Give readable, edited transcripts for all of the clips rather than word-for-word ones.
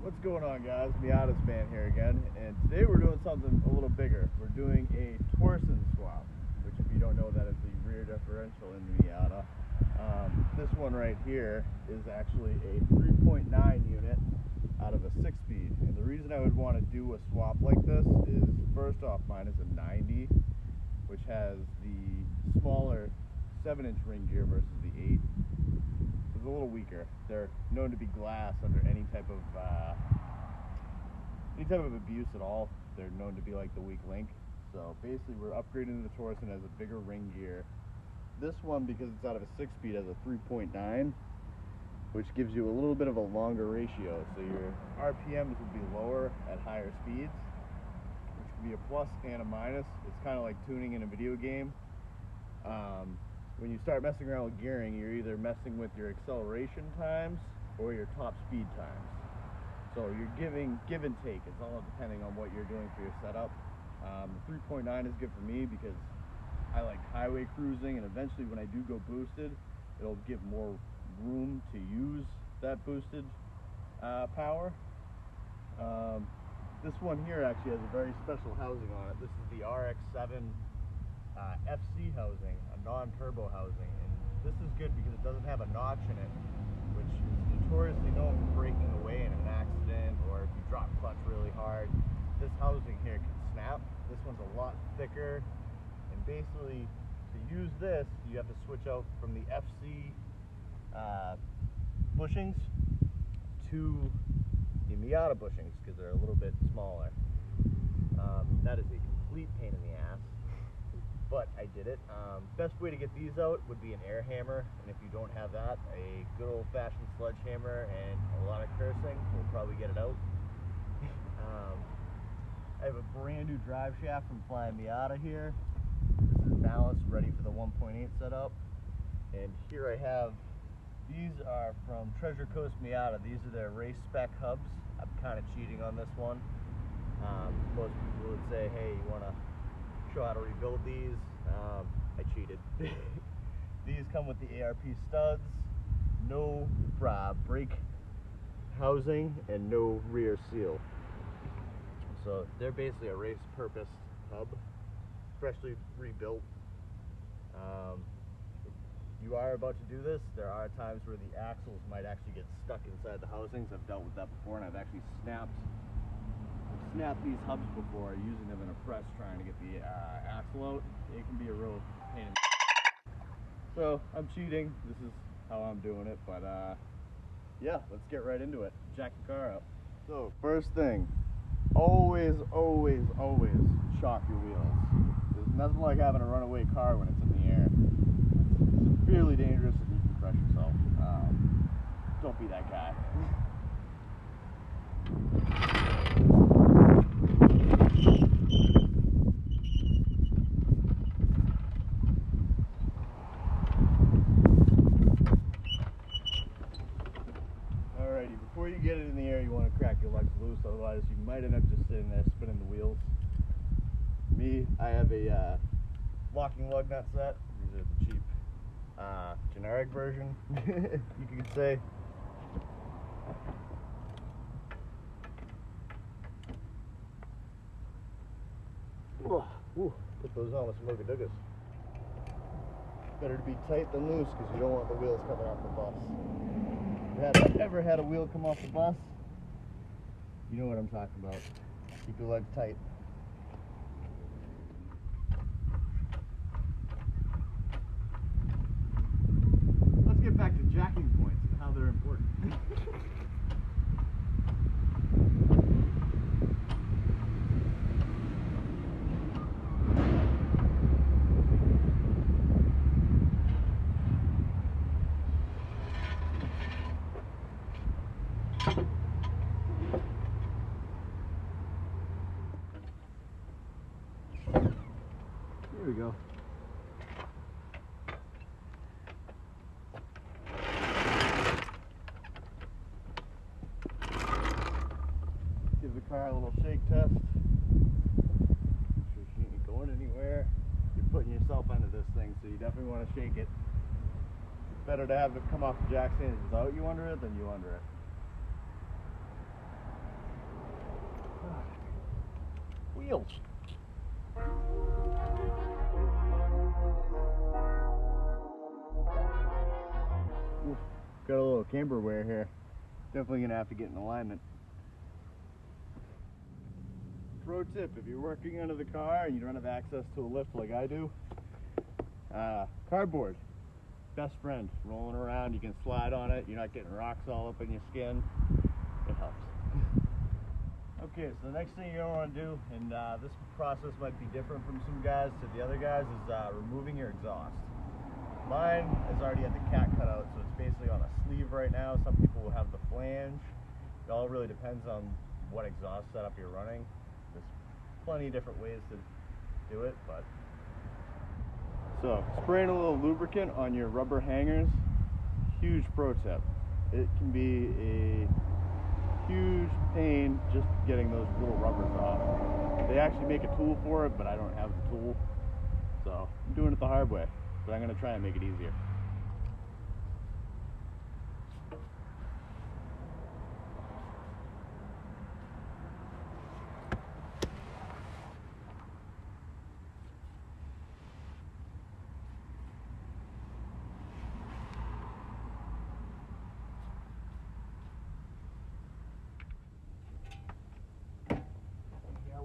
What's going on, guys? Miatas fan here again, and today we're doing something a little bigger. We're doing a Torsen swap, which, if you don't know, that is the rear differential in the Miata. This one right here is actually a 3.9 unit out of a 6-speed, and the reason I would want to do a swap like this is, first off, mine is a 90, which has the smaller 7-inch ring gear versus the 8. It's a little weaker. They're known to be glass under any type of abuse at all. They're known to be like the weak link. So basically, we're upgrading the Torsen as a bigger ring gear. This one, because it's out of a 6-speed, has a 3.9, which gives you a little bit of a longer ratio. So your RPMs would be lower at higher speeds, which can be a plus and a minus. It's kind of like tuning in a video game. When you start messing around with gearing, you're either messing with your acceleration times or your top speed times. So you're giving give and take. It's all depending on what you're doing for your setup. The 3.9 is good for me because I like highway cruising, and eventually when I do go boosted, it'll give more room to use that boosted power. This one here actually has a very special housing on it. This is the RX-7 FC housing, a non-turbo housing, and this is good because it doesn't have a notch in it, which is notoriously known for breaking away in an accident or if you drop clutch really hard. This housing here can snap. This one's a lot thicker, and basically to use this you have to switch out from the FC bushings to the Miata bushings because they're a little bit smaller. That is a complete pain in the ass, but I did it. Best way to get these out would be an air hammer, and if you don't have that, a good old-fashioned sledgehammer and a lot of cursing will probably get it out. I have a brand new drive shaft from Flying Miata here. This is balanced, ready for the 1.8 setup. And here I have, these are from Treasure Coast Miata. These are their race spec hubs. I'm kind of cheating on this one. Most people would say, hey, you want to show how to rebuild these. I cheated. These come with the ARP studs, no brake housing, and no rear seal. So they're basically a race purpose hub, freshly rebuilt. If you are about to do this, there are times where the axles might actually get stuck inside the housings. I've dealt with that before, and I've actually snapped these hubs before using them in a press trying to get the axle out. It can be a real pain in the So I'm cheating. This is how I'm doing it, but yeah, let's get right into it. Jack the car up. So first thing, always shock your wheels. There's nothing like having a runaway car when it's in the air. It's severely dangerous and you can crush yourself. Don't be that guy. Alrighty, before you get it in the air, you want to crack your legs loose, otherwise you might end up just sitting there spinning the wheels. Me, I have a locking lug nut set. These are the cheap generic version, you could say. Ooh, put those on with some Mogadoogas. Better to be tight than loose because you don't want the wheels coming off the bus. If you ever had a wheel come off the bus, you know what I'm talking about. Keep your legs tight. Let's get back to jacking points and how they're important. Here we go. Give the car a little shake test. Make sure she ain't going anywhere. You're putting yourself under this thing, so you definitely want to shake it. Better to have it come off the jack stands without you under it than you under it. Wheels. Ooh, got a little camber wear here. Definitely gonna have to get in alignment. Pro tip, if you're working under the car and you don't have access to a lift like I do, cardboard, best friend. Rolling around, you can slide on it, you're not getting rocks all up in your skin. It helps. Okay, so the next thing you're going to want to do, and this process might be different from some guys to the other guys, is removing your exhaust. Mine is already at the cat cutout, so it's basically on a sleeve right now. Some people will have the flange. It all really depends on what exhaust setup you're running. There's plenty of different ways to do it, but... So, spraying a little lubricant on your rubber hangers, huge pro tip. It can be a huge pain just getting those little rubbers off. They actually make a tool for it, but I don't have the tool. So, I'm doing it the hard way, but I'm going to try and make it easier.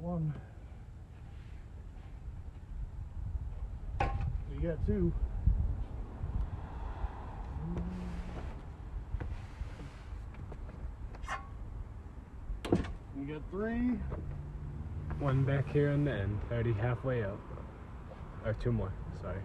One. We got two. We got three. One back here on the end, already halfway up. Or two more, sorry.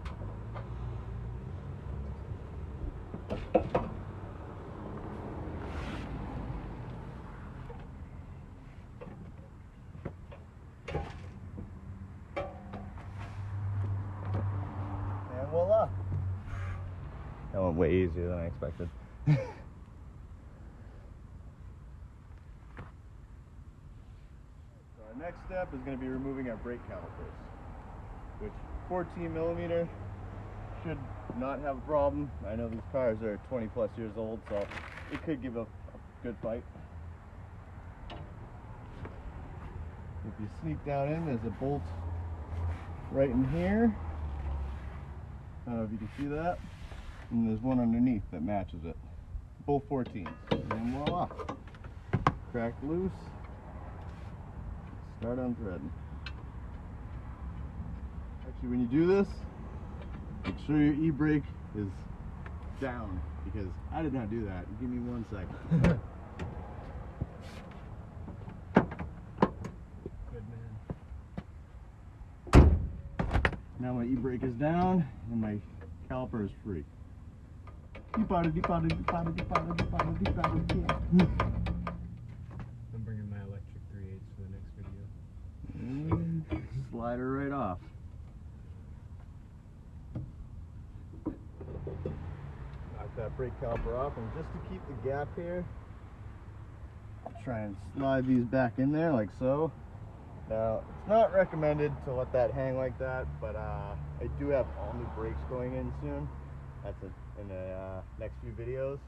Voila! That went way easier than I expected. So our next step is going to be removing our brake calipers, which 14mm should not have a problem. I know these cars are 20 plus years old, so it could give a good fight. If you sneak down in, there's a bolt right in here. I don't know if you can see that. And there's one underneath that matches it. Both 14s. And voila. Cracked loose. Start unthreading. Actually, when you do this, make sure your e-brake is down, because I did not do that. Give me 1 second. Now my e-brake is down and my caliper is free. I'm bringing my electric 3/8 for the next video. And slide her right off. Knock that brake caliper off, and just to keep the gap here, I'll try and slide these back in there like so. Now, it's not recommended to let that hang like that, but I do have all new brakes going in soon. That's in the next few videos.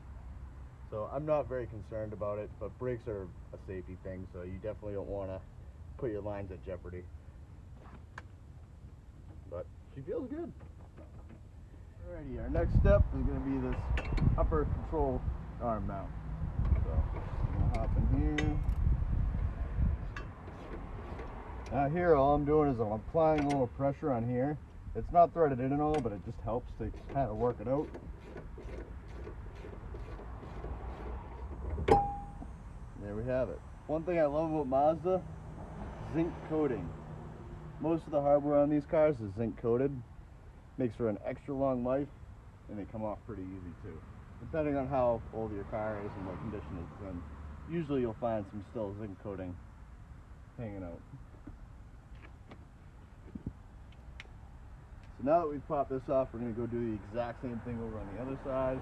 So I'm not very concerned about it, but brakes are a safety thing, so you definitely don't want to put your lines at jeopardy. But she feels good. Alrighty, our next step is going to be this upper control arm mount. So I'm going to hop in here. Now here, all I'm doing is I'm applying a little pressure on here. It's not threaded in and all, but it just helps to kind of work it out. There we have it. One thing I love about Mazda, zinc coating. Most of the hardware on these cars is zinc coated. Makes for an extra long life, and they come off pretty easy too. Depending on how old your car is and what condition it's in. Usually you'll find some still zinc coating hanging out. So now that we've popped this off, we're going to go do the exact same thing over on the other side.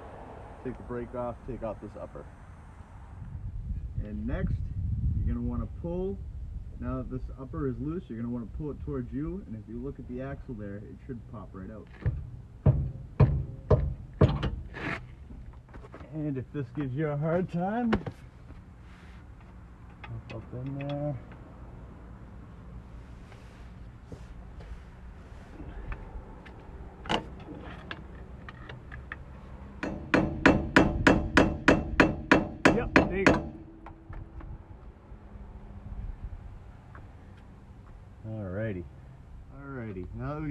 Take the brake off, take off this upper. And next, you're going to want to pull. Now that this upper is loose, you're going to want to pull it towards you, and if you look at the axle there, it should pop right out. And if this gives you a hard time, up in there.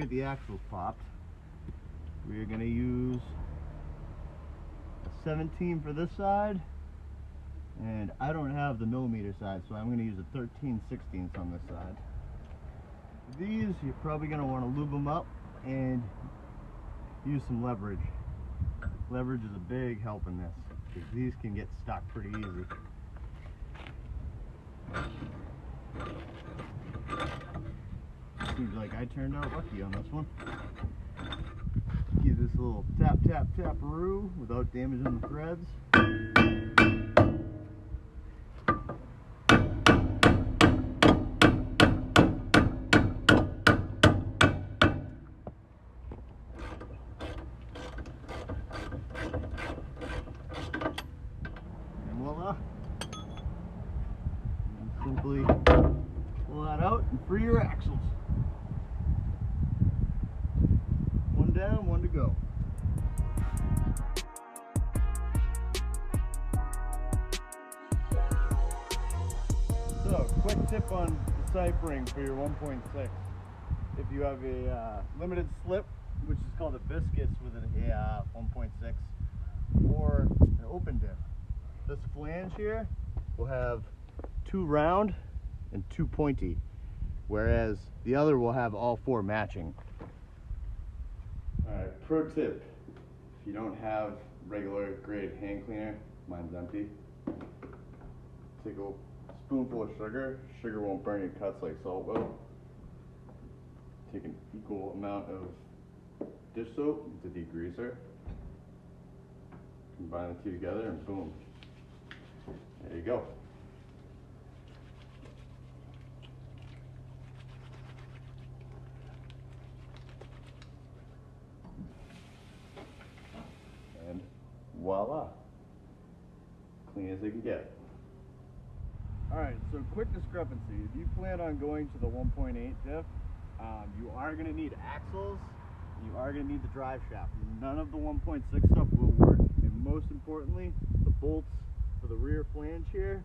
get the axles popped, we're going to use a 17 for this side, and I don't have the millimeter side, so I'm going to use a 13/16 on this side. These, you're probably going to want to lube them up and use some leverage. Leverage is a big help in this, because these can get stuck pretty easy. Seems like I turned out lucky on this one. Give this a little tap, tap, tap-a-roo without damaging the threads. And voila. And simply pull that out and free your axles. One down, one to go. So, quick tip on deciphering for your 1.6. If you have a limited slip, which is called a viscous with a 1.6, or an open diff, this flange here will have 2 round and 2 pointy, whereas the other will have all 4 matching. Alright, pro tip, if you don't have regular grade hand cleaner, mine's empty, take a spoonful of sugar. Sugar won't burn your cuts like salt will. Take an equal amount of dish soap, it's a degreaser. Combine the two together and boom. There you go. And voila. Clean as it can get. Alright, so quick discrepancy. If you plan on going to the 1.8 diff, you are going to need axles, and you are going to need the drive shaft. None of the 1.6 stuff will work, and most importantly, the bolts for the rear flange here,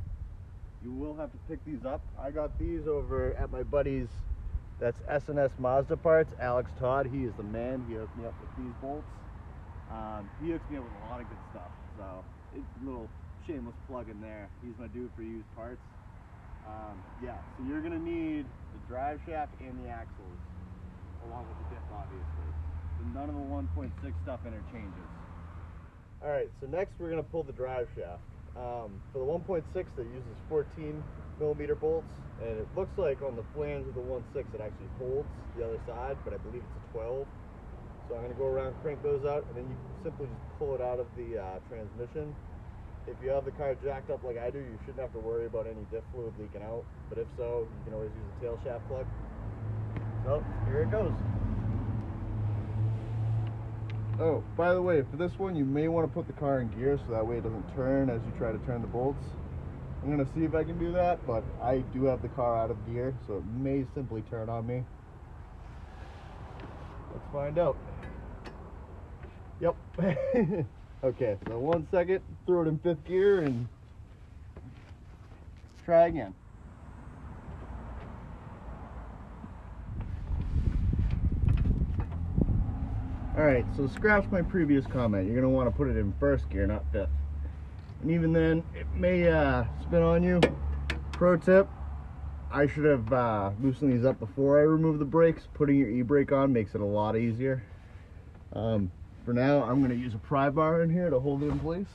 you will have to pick these up. I got these over at my buddy's, that's S&S Mazda parts, Alex Todd. He is the man. He hooked me up with these bolts. He hooks me up with a lot of good stuff, so it's a little shameless plug in there. He's my dude for used parts. Yeah, so you're going to need the drive shaft and the axles, along with the diff, obviously. So none of the 1.6 stuff interchanges. Alright, so next we're going to pull the drive shaft. For the 1.6, that uses 14mm bolts, and it looks like on the flange of the 1.6 it actually holds the other side, but I believe it's a 12. So I'm going to go around, crank those out, and then you simply just pull it out of the transmission. If you have the car jacked up like I do, you shouldn't have to worry about any diff fluid leaking out. But if so, you can always use a tail shaft plug. So, here it goes. Oh, by the way, for this one, you may want to put the car in gear so that way it doesn't turn as you try to turn the bolts. I'm going to see if I can do that, but I do have the car out of gear, so it may simply turn on me. Let's find out. Yep. Okay, so 1 second, throw it in 5th gear and try again. Alright, so scratch my previous comment. You're going to want to put it in 1st gear, not 5th. And even then, it may spin on you. Pro tip, I should have loosened these up before I remove the brakes. Putting your e-brake on makes it a lot easier. For now, I'm going to use a pry bar in here to hold it in place.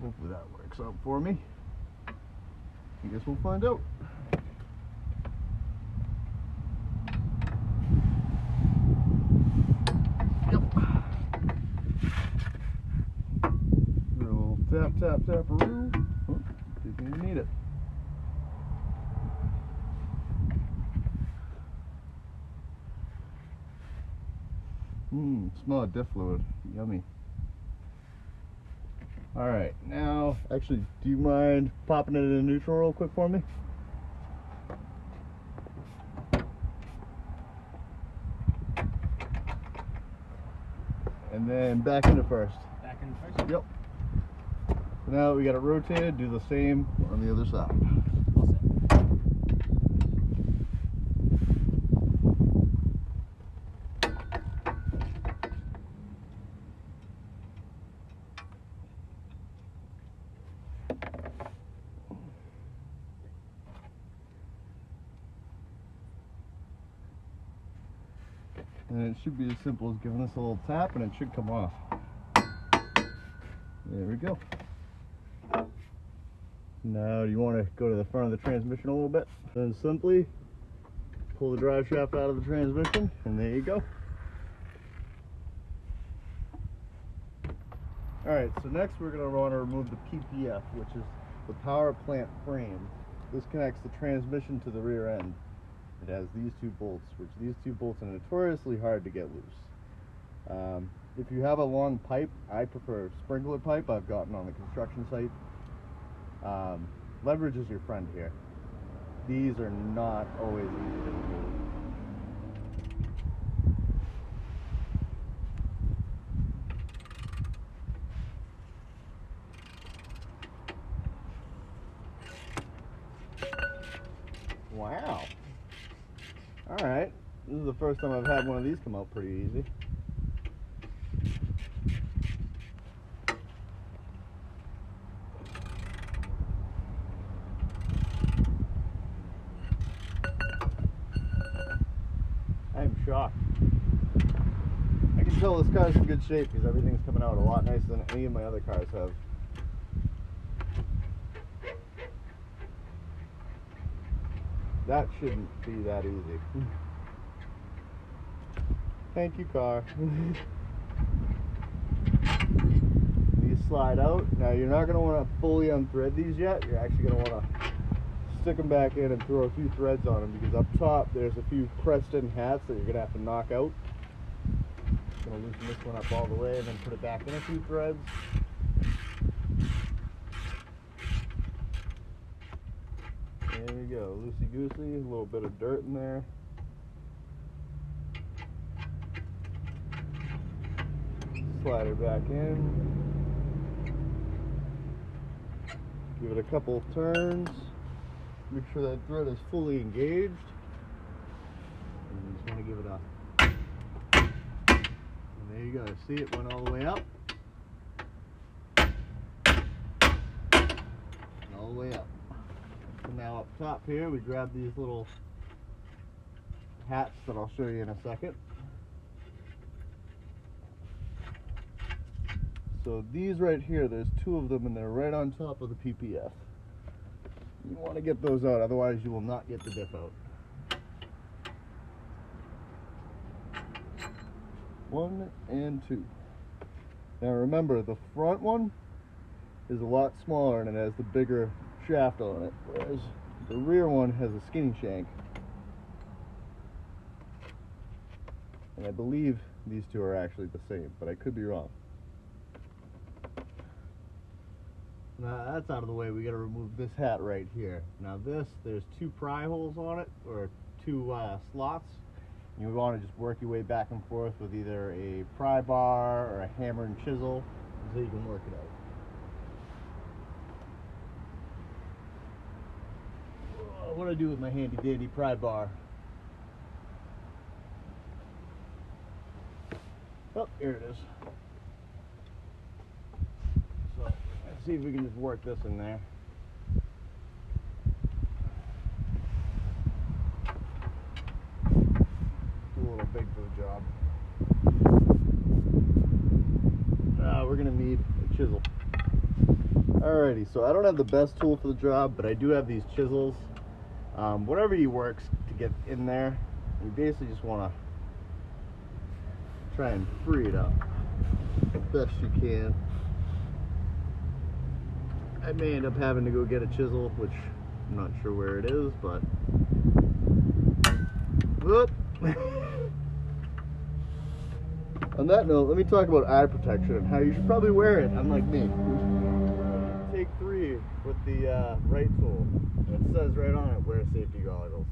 Hopefully that works out for me. I guess we'll find out. Yep. A little tap, tap, tap-a-roo. Oh, didn't even need it. Smell of diff fluid. Yummy. Alright, now, actually, do you mind popping it in neutral real quick for me? And then back into 1st. Back in 1st? Yep. So now we got it rotated, do the same on the other side. And it should be as simple as giving this a little tap and it should come off. There we go. Now you want to go to the front of the transmission a little bit. Then simply pull the drive shaft out of the transmission and there you go. Alright, so next we're going to want to remove the PPF, which is the power plant frame. This connects the transmission to the rear end. It has these two bolts, which these two bolts are notoriously hard to get loose. If you have a long pipe, I prefer sprinkler pipe. I've gotten on the construction site. Leverage is your friend here. These are not always easy to remove. Wow. Alright, this is the first time I've had one of these come out pretty easy. I'm shocked. I can tell this car's in good shape because everything's coming out a lot nicer than any of my other cars have. That shouldn't be that easy. Thank you, car. These slide out. Now you're not going to want to fully unthread these yet. You're actually going to want to stick them back in and throw a few threads on them because up top there's a few pressed-in hats that you're going to have to knock out. I'm going to loosen this one up all the way and then put it back in a few threads. There we go, loosey-goosey, a little bit of dirt in there. Slide it back in. Give it a couple turns. Make sure that thread is fully engaged. And you just want to give it a... And there you go, see it went all the way up. And all the way up. Now up top here we grab these little hats that I'll show you in a second. So these right here, there's two of them and they're right on top of the PPF. You want to get those out, otherwise you will not get the diff out. 1 and 2. Now remember, the front one is a lot smaller and it has the bigger shaft on it, whereas the rear one has a skinny shank. And I believe these two are actually the same, but I could be wrong. Now that's out of the way, we got to remove this hat right here. Now this, there's two pry holes on it, or two slots. You want to just work your way back and forth with either a pry bar or a hammer and chisel so you can work it out. What do I do with my handy dandy pry bar? Oh, here it is. So let's see if we can just work this in there. It's a little big for the job. We're gonna need a chisel. Alrighty, so I don't have the best tool for the job, but I do have these chisels. Whatever you works to get in there, you basically just want to try and free it up as best you can. I may end up having to go get a chisel, which I'm not sure where it is, but whoop. On that note, let me talk about eye protection and how you should probably wear it, unlike me. Take 3 with the right tool. It says right on it, wear safety goggles.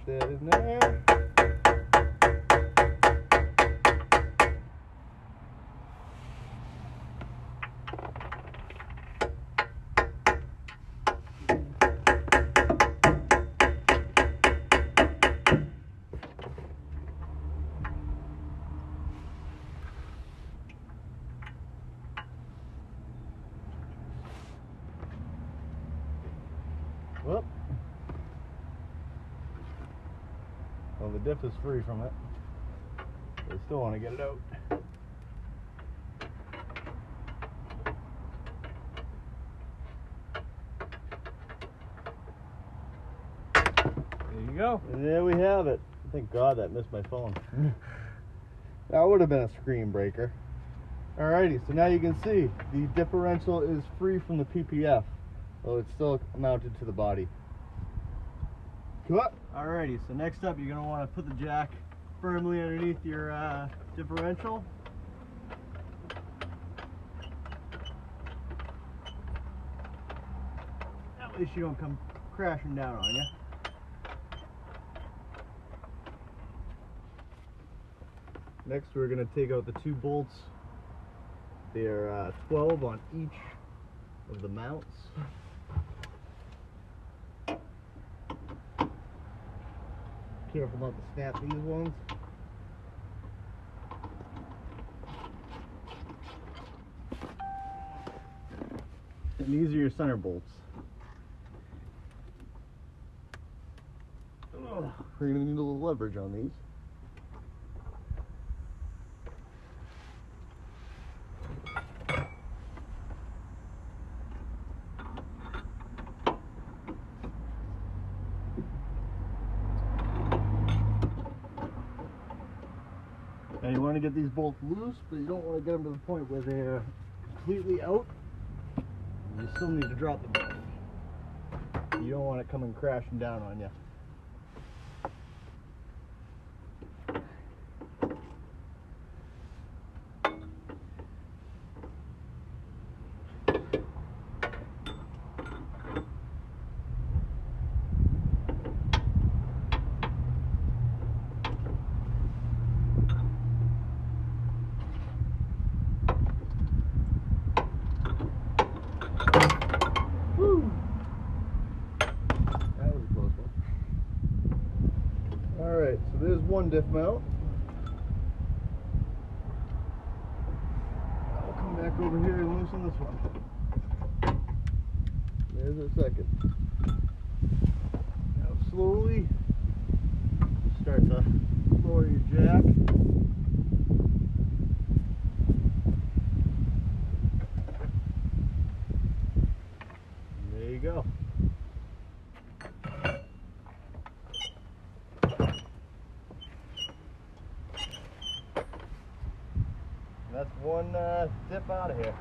that in there. Whoop. Well, the diff is free from it. But I still want to get it out. There you go. And there we have it. Thank God that missed my phone. That would have been a screen breaker. Alrighty, so now you can see the differential is free from the PPF. Well, it's still mounted to the body. Cool. Alrighty, so next up you're going to want to put the jack firmly underneath your differential. That way she don't come crashing down on you. Next we're going to take out the two bolts. They're 12 on each of the mounts. Careful not to snap these ones. And these are your center bolts. Oh, we're going to need a little leverage on these. Now you want to get these bolts loose, but you don't want to get them to the point where they're completely out. You still need to drop the bolt. You don't want it coming crashing down on you. Alright, so there's one diff mount. I'll come back over here and loosen this one. There's a second. Now slowly start to lower your jack. There you go. That's one dip out of here.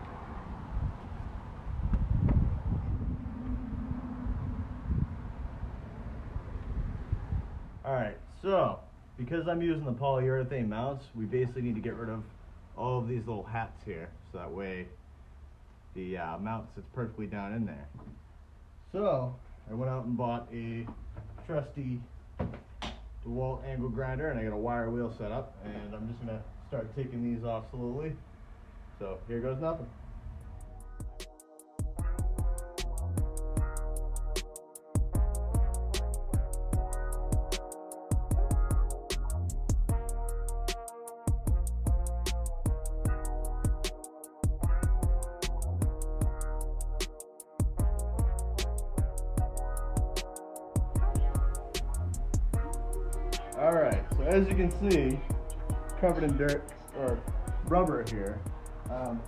Alright, so because I'm using the polyurethane mounts, we basically need to get rid of all of these little hats here, so that way the mount sits perfectly down in there. So I went out and bought a trusty DeWalt angle grinder, and I got a wire wheel set up, and I'm just gonna start taking these off slowly. So here goes nothing. Alright, so as you can see, covered in dirt or rubber here.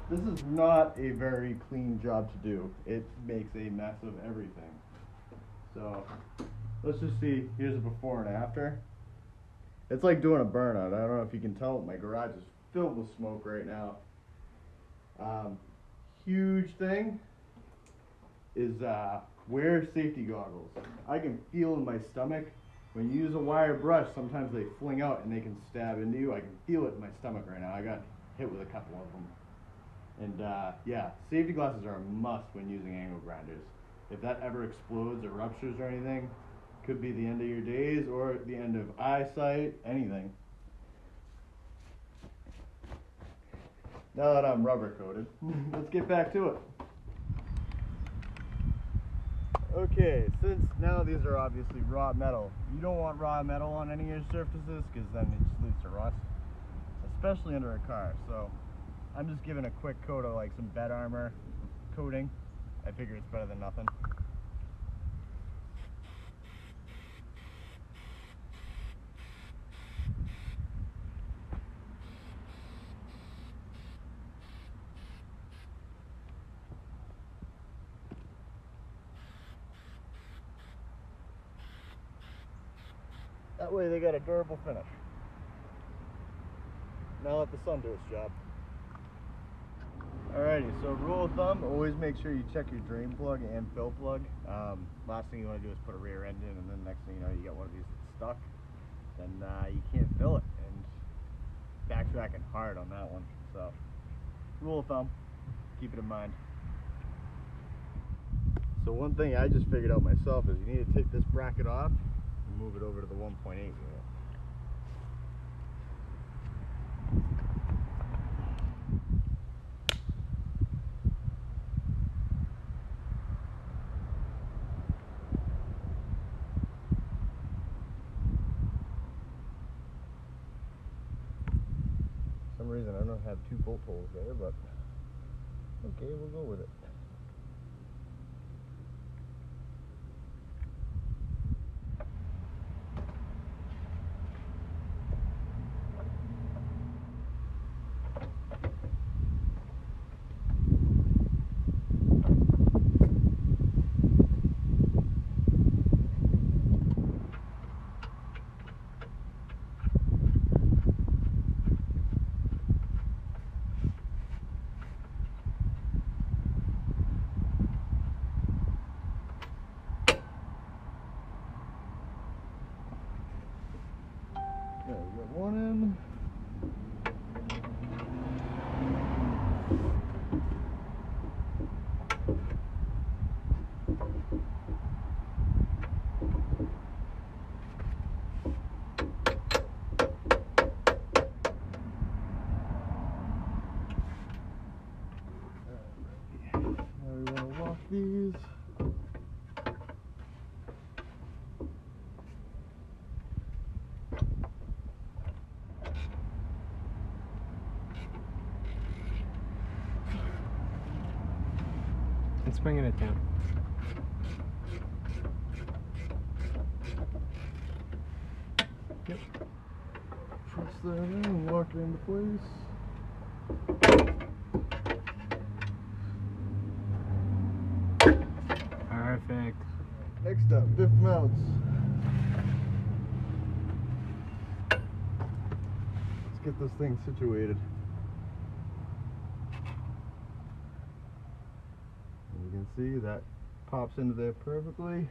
This is not a very clean job to do. It makes a mess of everything. So let's just see, here's a before and after. It's like doing a burnout. I don't know if you can tell, my garage is filled with smoke right now. Huge thing is wear safety goggles. I can feel in my stomach. When you use a wire brush, sometimes they fling out and they can stab into you. I can feel it in my stomach right now. I got hit with a couple of them. And yeah, safety glasses are a must when using angle grinders. If that ever explodes or ruptures or anything, Could be the end of your days or the end of eyesight, anything. Now that I'm rubber coated, let's get back to it. Okay, since now these are obviously raw metal, you don't want raw metal on any of your surfaces because then it just leads to rust, especially under a car. So I'm just giving a quick coat of like some bed armor coating. I figure it's better than nothing. That way they got a durable finish. Now let the sun do its job. Alrighty, so rule of thumb, always make sure you check your drain plug and fill plug. Last thing you want to do is put a rear end in, and then next thing you know, you got one of these that's stuck. Then you can't fill it, and backtracking hard on that one. So, rule of thumb, keep it in mind. So one thing I just figured out myself is you need to take this bracket off and move it over to the 1.8 unit. For some reason I don't have two bolt holes there, but okay, we'll go with it. Okay, we got one in. Now we want to lock these. It's bringing it down. Yep. Press that in and lock it into place. Perfect. Next up, diff mounts. Let's get this thing situated. And you can see that pops into there perfectly.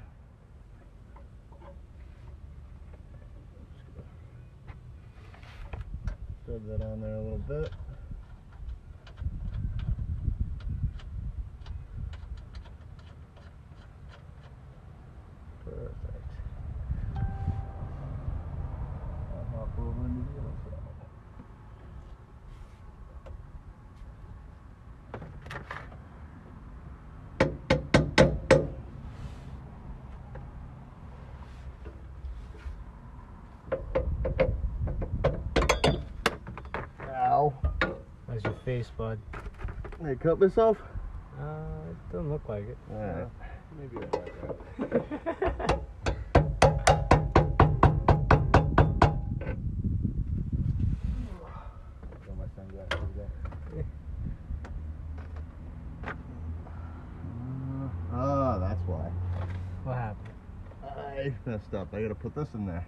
Thread that on there a little bit. Perfect. I'll hop over into the other side. Ow. That's your face, bud. I cut myself? It doesn't look like it. Alright. Maybe I'll back out. Got my sunglasses there. That's why. What happened? I messed up. I gotta put this in there.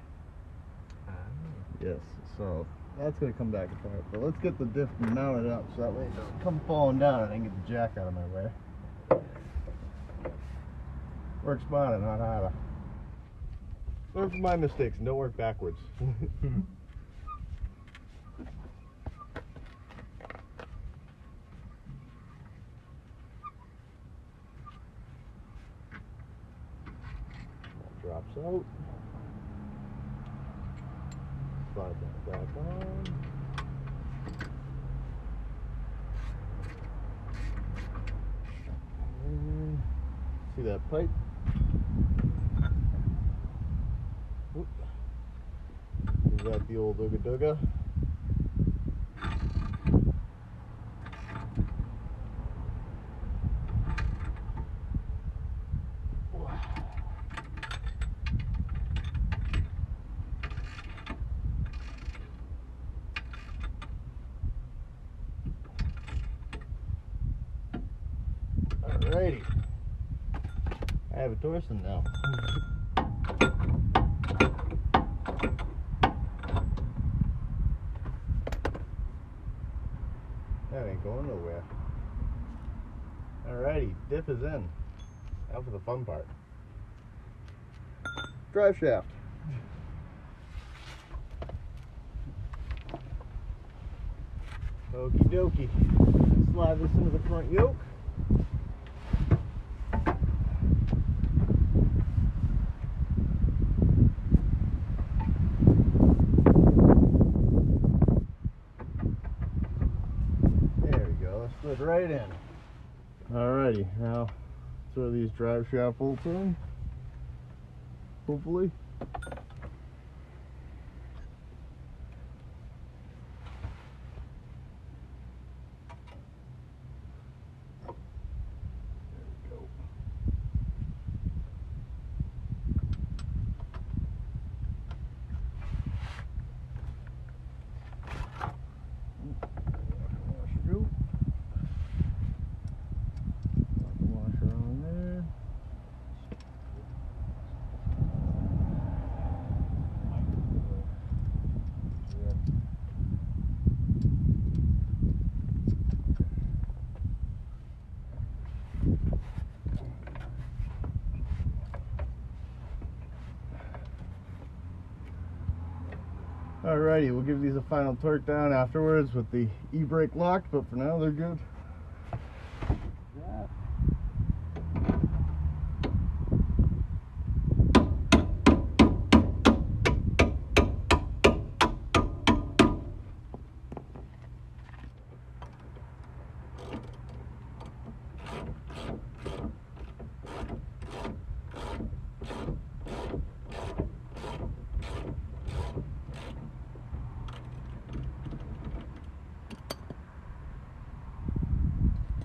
Ah. Yes, so that's gonna come back apart. But let's get the diff mounted up so that way it doesn't come falling down and I can get the jack out of my way. Work smarter, not harder. Learn from my mistakes and don't work backwards. Drop pops out. Slide that back on. And see that pipe? Oop. Is that the old Ooga Dooga? Alrighty, I have a Torsen now. That ain't going nowhere. Alrighty, diff is in. Now for the fun part. Drive shaft. Okie dokie. Slide this into the front yoke. Slid right in. Alrighty, now throw these drive shaft bolts in. Hopefully. There we go. Alrighty, we'll give these a final torque down afterwards with the e-brake locked, but for now they're good.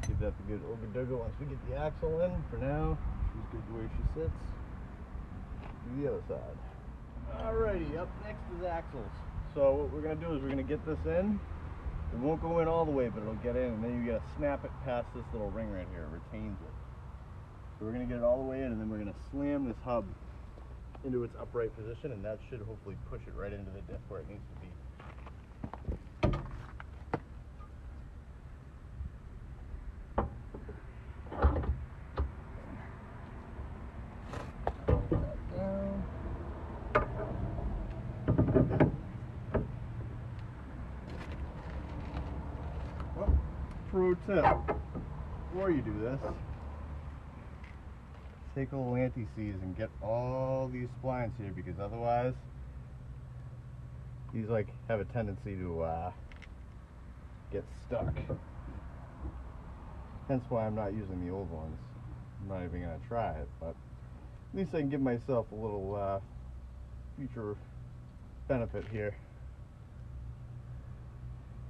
Give that the good Ooga Dooga once we get the axle in. For now, she's good the way she sits. Do the other side. Alrighty, up next is axles. So what we're going to do is we're going to get this in. It won't go in all the way, but it'll get in, and then you got to snap it past this little ring right here. It retains it. So we're going to get it all the way in, and then we're going to slam this hub into its upright position, and that should hopefully push it right into the diff where it needs to be. Pro tip, before you do this, take a little anti-seize and get all these splines here, because otherwise these like have a tendency to get stuck. Hence why I'm not using the old ones. I'm not even going to try it, but at least I can give myself a little future benefit here.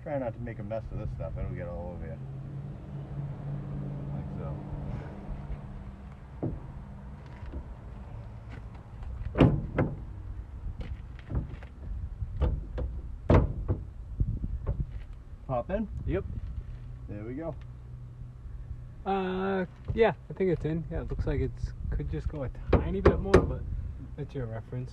Try not to make a mess of this stuff. It'll get all over you. Like so. Pop in? Yep. There we go. Yeah, I think it's in. Yeah, it looks like it's could just go a tiny bit more, but that's your reference.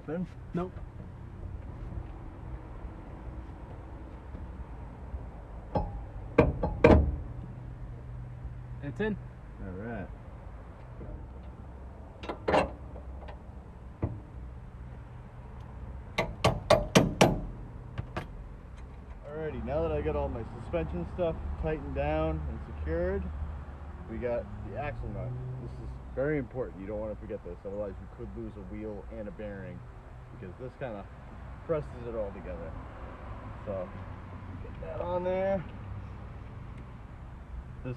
yourself in? Nope. It's in. All right. Alrighty, now that I got all my suspension stuff tightened down and secured, we got the axle nut. This is very important. You don't want to forget this, otherwise you could lose a wheel and a bearing, because this kind of presses it all together. So, get that on there. This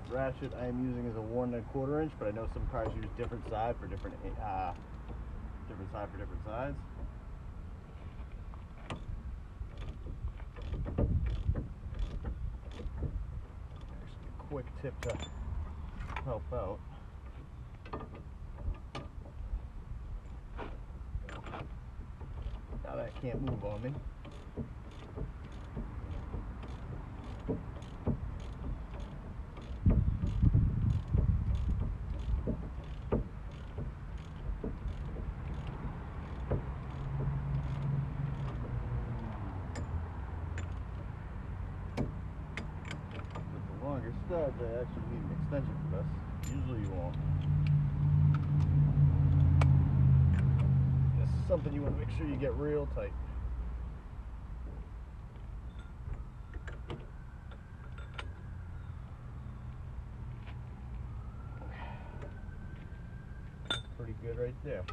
ratchet I am using is a 1 1/4 inch, but I know some cars use different side for different sides. Actually, a quick tip to help out. Now that can't move on me. Longer studs, I actually need an extension for this. Usually you won't. This is something you want to make sure you get real tight. Pretty good right there.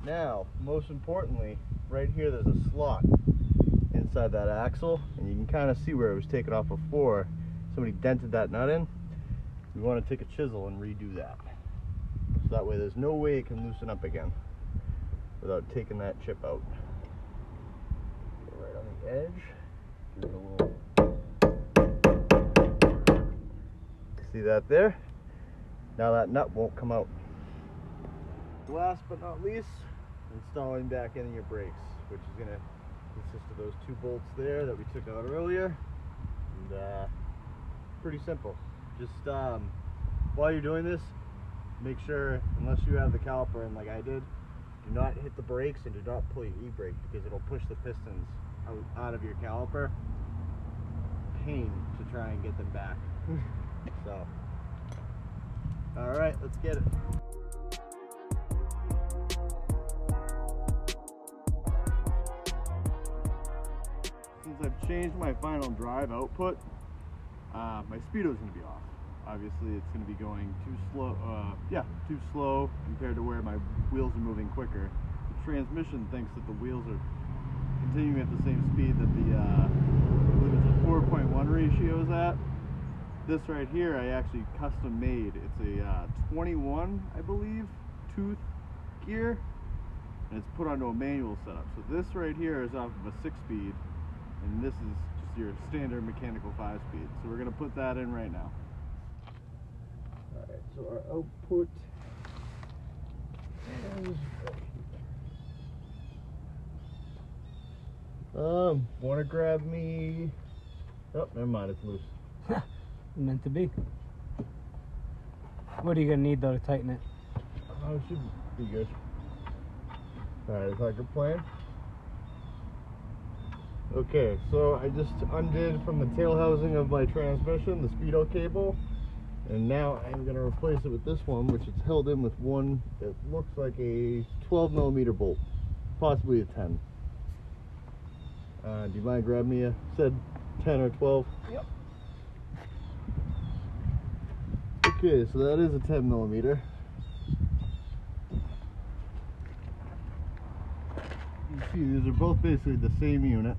Now, most importantly, right here there's a slot inside that axle, and you can kind of see where it was taken off before. Somebody dented that nut in. We want to take a chisel and redo that. So that way there's no way it can loosen up again without taking that chip out. Right on the edge. Give it a little. See that there? Now that nut won't come out. Last but not least, installing back in your brakes, which is going to consist of those 2 bolts there that we took out earlier. And pretty simple. Just while you're doing this, make sure, unless you have the caliper in like I did, do not hit the brakes and do not pull your e-brake, because it'll push the pistons out of your caliper. Pain to try and get them back. So, alright, let's get it. Since I've changed my final drive output, my speedo's going to be off. Obviously, it's going to be going too slow compared to where my wheels are moving quicker. The transmission thinks that the wheels are continuing at the same speed that the, I believe it's a 4.1 ratio is at. This right here, I actually custom made. It's a 21, I believe, tooth gear, and it's put onto a manual setup. So this right here is off of a 6-speed, and this is just your standard mechanical 5-speed. So we're going to put that in right now. Alright, so our output is want to grab me, oh, never mind, it's loose. Meant to be. What are you gonna need though to tighten it? Oh, it should be good. Alright, is that a good plan? Okay, so I just undid from the tail housing of my transmission the speedo cable, and now I'm going to replace it with this one, which is held in with one that looks like a 12mm bolt, possibly a 10. Do you mind grabbing me a said 10 or 12? Yep. Okay, so that is a 10mm. You can see these are both basically the same unit.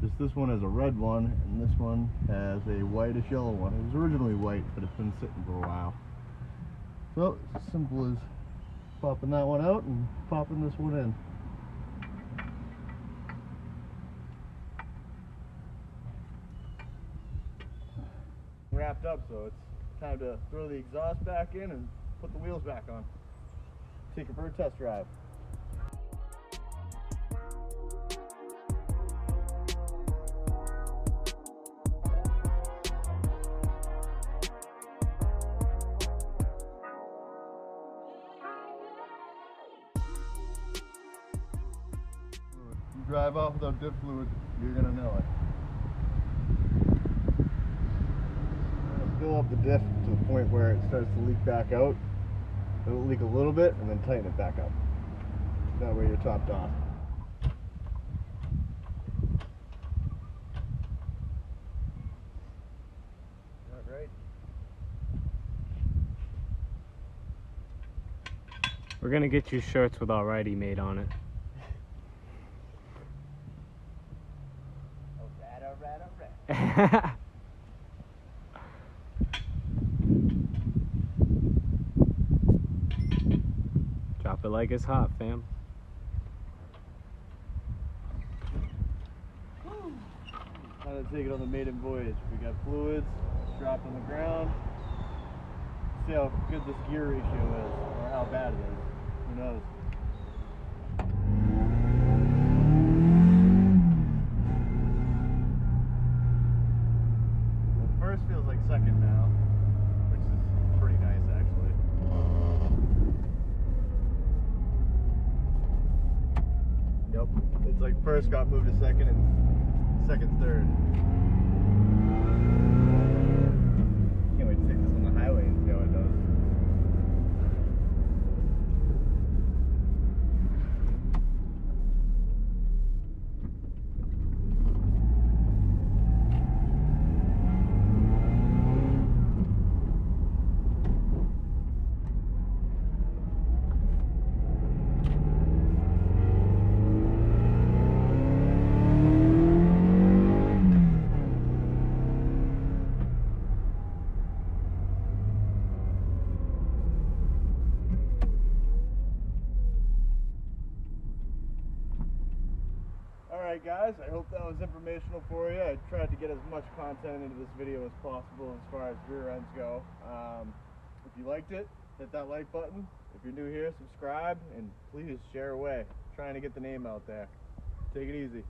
Just this one has a red one, and this one has a whitish yellow one. It was originally white, but it's been sitting for a while. So it's as simple as popping that one out and popping this one in. Wrapped up, so it's time to throw the exhaust back in and put the wheels back on. Take it for a test drive. drive off without diff fluid, you're gonna know it. I'm gonna fill up the diff to the point where it starts to leak back out. It'll leak a little bit and then tighten it back up. That way you're topped off. Alright. We're gonna get you shirts with Alrighty made on it. Alright. Drop it like it's hot, fam. Time to take it on the maiden voyage. We got fluids dropped on the ground. See how good this gear ratio is, or how bad it is. Who knows? Well, first feels like second now, which is pretty nice actually. Yep, it's like first got moved to second and second third. Can't wait to take this on the highway and see how it does. Alright guys, I hope that was informational for you. I tried to get as much content into this video as possible as far as rear ends go. If you liked it, hit that like button. If you're new here, subscribe, and please share away. Trying to get the name out there. Take it easy.